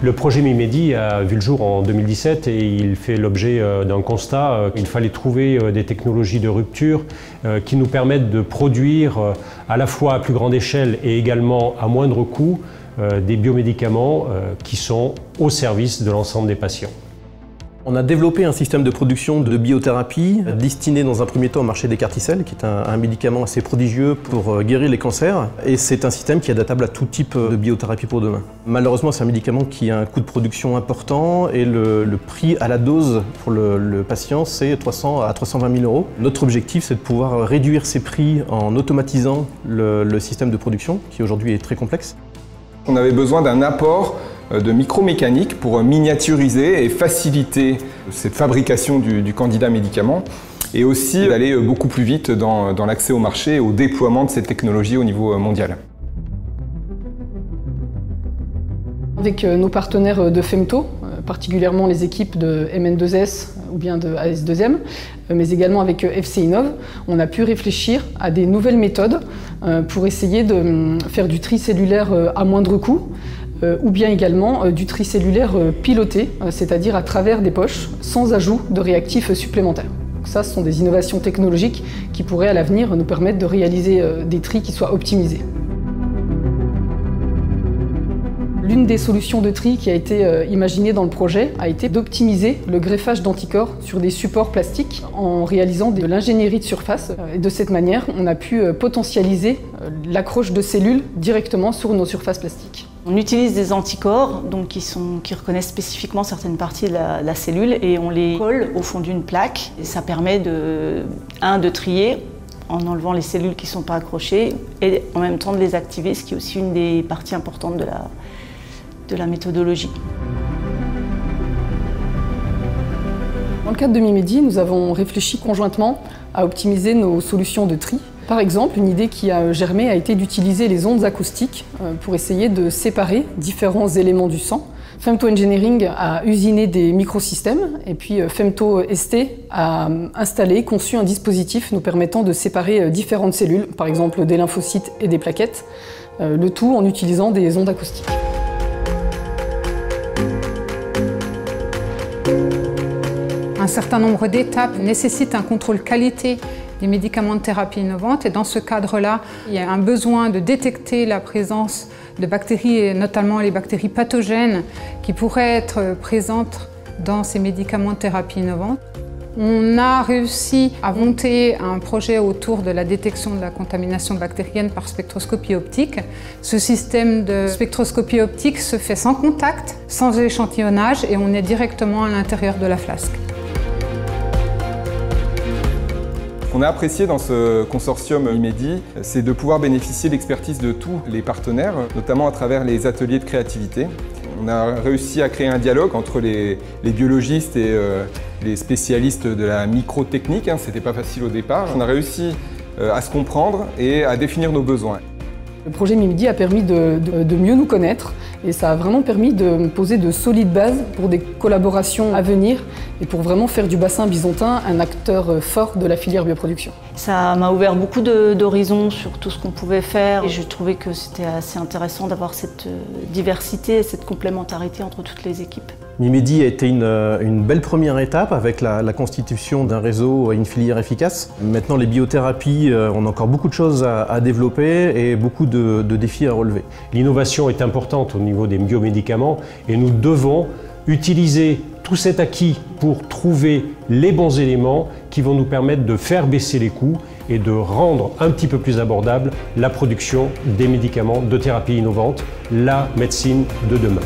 Le projet Mimedi a vu le jour en 2017 et il fait l'objet d'un constat. Il fallait trouver des technologies de rupture qui nous permettent de produire à la fois à plus grande échelle et également à moindre coût des biomédicaments qui sont au service de l'ensemble des patients. On a développé un système de production de biothérapie destiné dans un premier temps au marché des carticelles, qui est un médicament assez prodigieux pour guérir les cancers. Et c'est un système qui est adaptable à tout type de biothérapie pour demain. Malheureusement, c'est un médicament qui a un coût de production important et le prix à la dose pour le patient, c'est 300 à 320 000 euros. Notre objectif, c'est de pouvoir réduire ces prix en automatisant le système de production, qui aujourd'hui est très complexe. On avait besoin d'un apport de micromécanique pour miniaturiser et faciliter cette fabrication du candidat médicament et aussi d'aller beaucoup plus vite dans l'accès au marché et au déploiement de cette technologie au niveau mondial. Avec nos partenaires de Femto, particulièrement les équipes de MN2S ou bien de AS2M, mais également avec FC Innov, on a pu réfléchir à des nouvelles méthodes pour essayer de faire du tri cellulaire à moindre coût, ou bien également du tri cellulaire piloté, c'est-à-dire à travers des poches, sans ajout de réactifs supplémentaires. Donc ça, ce sont des innovations technologiques qui pourraient à l'avenir nous permettre de réaliser des tris qui soient optimisés. L'une des solutions de tri qui a été imaginée dans le projet a été d'optimiser le greffage d'anticorps sur des supports plastiques en réalisant de l'ingénierie de surface. Et de cette manière, on a pu potentialiser l'accroche de cellules directement sur nos surfaces plastiques. On utilise des anticorps donc, qui reconnaissent spécifiquement certaines parties de la cellule et on les colle au fond d'une plaque. Et ça permet de trier en enlevant les cellules qui ne sont pas accrochées et en même temps de les activer, ce qui est aussi une des parties importantes de la méthodologie. Dans le cadre de Mimedi, nous avons réfléchi conjointement à optimiser nos solutions de tri. Par exemple, une idée qui a germé a été d'utiliser les ondes acoustiques pour essayer de séparer différents éléments du sang. Femto Engineering a usiné des microsystèmes et puis Femto ST a installé, conçu un dispositif nous permettant de séparer différentes cellules, par exemple des lymphocytes et des plaquettes, le tout en utilisant des ondes acoustiques. Un certain nombre d'étapes nécessitent un contrôle qualité des médicaments de thérapie innovante et dans ce cadre-là, il y a un besoin de détecter la présence de bactéries et notamment les bactéries pathogènes qui pourraient être présentes dans ces médicaments de thérapie innovante. On a réussi à monter un projet autour de la détection de la contamination bactérienne par spectroscopie optique. Ce système de spectroscopie optique se fait sans contact, sans échantillonnage et on est directement à l'intérieur de la flasque. Ce qu'on a apprécié dans ce consortium Mimedi, c'est de pouvoir bénéficier de l'expertise de tous les partenaires, notamment à travers les ateliers de créativité. On a réussi à créer un dialogue entre les biologistes et les spécialistes de la microtechnique. C'était pas facile au départ. On a réussi à se comprendre et à définir nos besoins. Le projet Mimedi a permis de mieux nous connaître et ça a vraiment permis de poser de solides bases pour des collaborations à venir et pour vraiment faire du bassin bisontin un acteur fort de la filière bioproduction. Ça m'a ouvert beaucoup d'horizons sur tout ce qu'on pouvait faire et je trouvais que c'était assez intéressant d'avoir cette diversité et cette complémentarité entre toutes les équipes. Mimedi a été une belle première étape avec la constitution d'un réseau et une filière efficace. Maintenant, les biothérapies, on a encore beaucoup de choses à développer et beaucoup de défis à relever. L'innovation est importante au niveau des biomédicaments et nous devons utiliser tout cet acquis pour trouver les bons éléments qui vont nous permettre de faire baisser les coûts et de rendre un petit peu plus abordable la production des médicaments de thérapie innovante, la médecine de demain.